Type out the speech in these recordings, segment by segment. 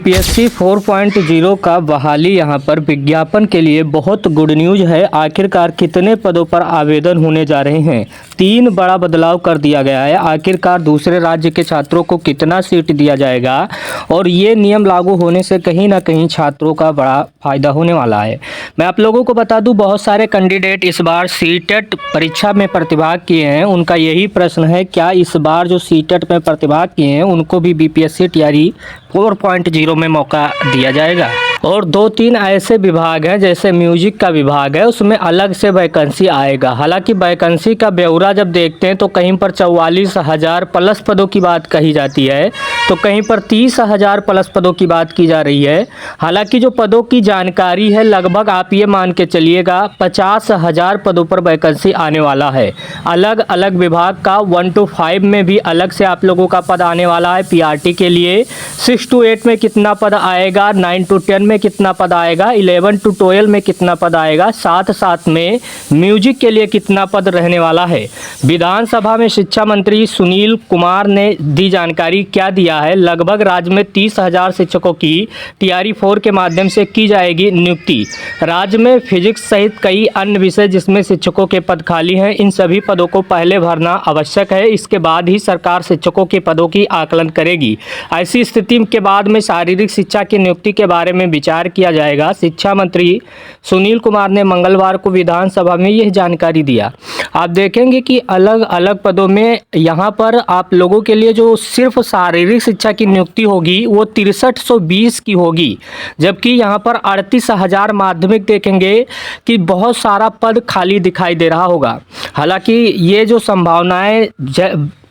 BPSC 4.0 का बहाली यहाँ पर विज्ञापन के लिए बहुत गुड न्यूज है। आखिरकार कितने पदों पर आवेदन होने जा रहे हैं? 3 बड़ा बदलाव कर दिया गया है। आखिरकार दूसरे राज्य के छात्रों को कितना सीट दिया जाएगा और ये नियम लागू होने से कहीं ना कहीं छात्रों का बड़ा फायदा होने वाला है। मैं आप लोगों को बता दूं, बहुत सारे कैंडिडेट इस बार सीटेट परीक्षा में प्रतिभाग किए हैं। उनका यही प्रश्न है, क्या इस बार जो सीटेट में प्रतिभाग किए हैं उनको भी बीपीएससी तैयारी 4.0 में मौका दिया जाएगा? और 2-3 ऐसे विभाग हैं, जैसे म्यूजिक का विभाग है, उसमें अलग से वैकेंसी आएगा। हालांकि वैकेंसी का ब्यौरा जब देखते हैं तो कहीं पर 44,000 प्लस पदों की बात कही जाती है, तो कहीं पर 30,000 प्लस पदों की बात की जा रही है। हालांकि जो पदों की जानकारी है, लगभग आप ये मान के चलिएगा 50,000 पदों पर वैकेंसी आने वाला है। अलग अलग विभाग का 1 to 5 में भी अलग से आप लोगों का पद आने वाला है। पीआरटी के लिए 6 to 8 में कितना पद आएगा, 9 to 10 में कितना पद आएगा, 11 to 12 में कितना पद आएगा, साथ साथ में म्यूजिक के लिए कितना पद रहने वाला है। विधानसभा में शिक्षा मंत्री सुनील कुमार ने दी जानकारी, क्या दिया है? लगभग राज्य में 30,000 शिक्षकों की टीआरई 4 के माध्यम से की जाएगी नियुक्ति। राज्य में फिजिक्स सहित कई अन्य विषय जिसमें शिक्षकों के पद खाली हैं, इन सभी पदों को पहले भरना आवश्यक है। इसके बाद ही सरकार शिक्षकों के पदों की आकलन करेगी। ऐसी स्थिति के बाद में शारीरिक शिक्षा की नियुक्ति के बारे में विचार किया जाएगा। शिक्षा मंत्री सुनील कुमार ने मंगलवार को विधानसभा में यह जानकारी दिया। आप देखेंगे कि अलग अलग पदों में यहाँ पर आप लोगों के लिए जो सिर्फ शारीरिक शिक्षा की नियुक्ति होगी वो 6320 की होगी, जबकि यहाँ पर 38,000 माध्यमिक देखेंगे कि बहुत सारा पद खाली दिखाई दे रहा होगा। हालांकि ये जो संभावनाएं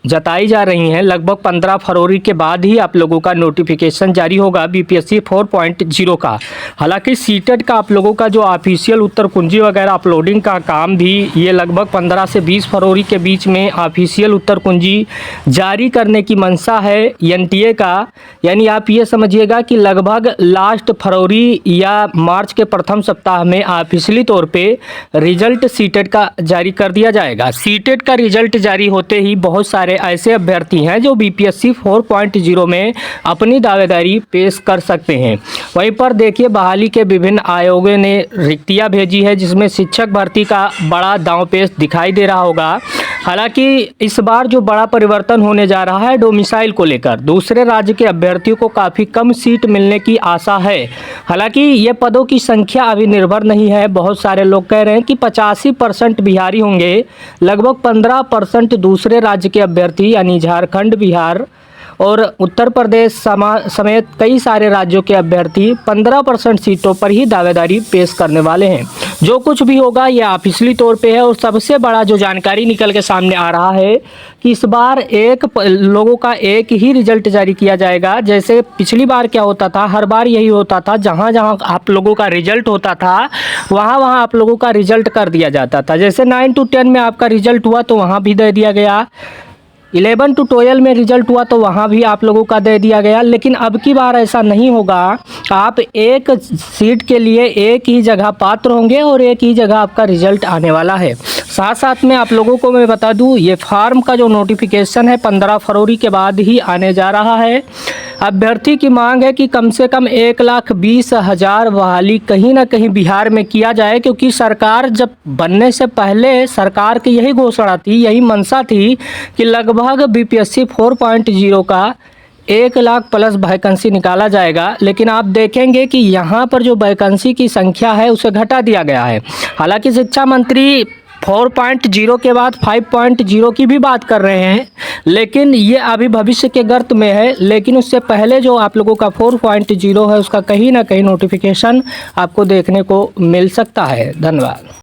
जताई जा रही हैं, लगभग 15 फरवरी के बाद ही आप लोगों का नोटिफिकेशन जारी होगा बीपीएससी 4.0 का। हालांकि सीटेट का आप लोगों का जो ऑफिशियल उत्तर कुंजी वगैरह अपलोडिंग का काम भी ये लगभग 15 से 20 फरवरी के बीच में ऑफिशियल उत्तर कुंजी जारी करने की मंशा है एनटीए का। यानी आप ये समझिएगा कि लगभग लास्ट फरवरी या मार्च के प्रथम सप्ताह में ऑफिशियली तौर पर रिजल्ट सीटेट का जारी कर दिया जाएगा। सीटेट का रिजल्ट जारी होते ही बहुत सारे ऐसे अभ्यर्थी हैं जो बीपीएससी 4.0 में अपनी दावेदारी पेश कर सकते हैं। वहीं पर देखिए, बहाली के विभिन्न आयोगों ने रिक्तियां भेजी है, जिसमें शिक्षक भर्ती का बड़ा दांवपेच दिखाई दे रहा होगा। हालांकि इस बार जो बड़ा परिवर्तन होने जा रहा है डोमिसाइल को लेकर, दूसरे राज्य के अभ्यर्थियों को काफ़ी कम सीट मिलने की आशा है। हालांकि ये पदों की संख्या अभी निर्भर नहीं है। बहुत सारे लोग कह रहे हैं कि 85% बिहारी होंगे, लगभग 15% दूसरे राज्य के अभ्यर्थी यानी झारखंड, बिहार और उत्तर प्रदेश समेत कई सारे राज्यों के अभ्यर्थी 15% सीटों पर ही दावेदारी पेश करने वाले हैं। जो कुछ भी होगा ये ऑफिशियली तौर पे है। और सबसे बड़ा जो जानकारी निकल के सामने आ रहा है कि इस बार लोगों का एक ही रिजल्ट जारी किया जाएगा। जैसे पिछली बार क्या होता था, हर बार यही होता था, जहां जहां आप लोगों का रिजल्ट होता था वहां वहां आप लोगों का रिजल्ट कर दिया जाता था। जैसे 9 to 10 में आपका रिजल्ट हुआ तो वहां भी दे दिया गया, 11 to 12 में रिजल्ट हुआ तो वहाँ भी आप लोगों का दे दिया गया। लेकिन अब की बार ऐसा नहीं होगा। आप एक सीट के लिए एक ही जगह पात्र होंगे और एक ही जगह आपका रिजल्ट आने वाला है। साथ साथ में आप लोगों को मैं बता दूं, ये फॉर्म का जो नोटिफिकेशन है 15 फरवरी के बाद ही आने जा रहा है। अभ्यर्थी की मांग है कि कम से कम 1,20,000 बहाली कहीं ना कहीं बिहार में किया जाए, क्योंकि सरकार जब बनने से पहले सरकार की यही घोषणा थी, यही मंशा थी कि लगभग बीपीएससी 4.0 का 1 लाख प्लस वैकेंसी निकाला जाएगा। लेकिन आप देखेंगे कि यहाँ पर जो वैकेंसी की संख्या है उसे घटा दिया गया है। हालांकि शिक्षा मंत्री 4.0 के बाद 5.0 की भी बात कर रहे हैं, लेकिन ये अभी भविष्य के गर्त में है। लेकिन उससे पहले जो आप लोगों का 4.0 है उसका कहीं ना कहीं नोटिफिकेशन आपको देखने को मिल सकता है। धन्यवाद।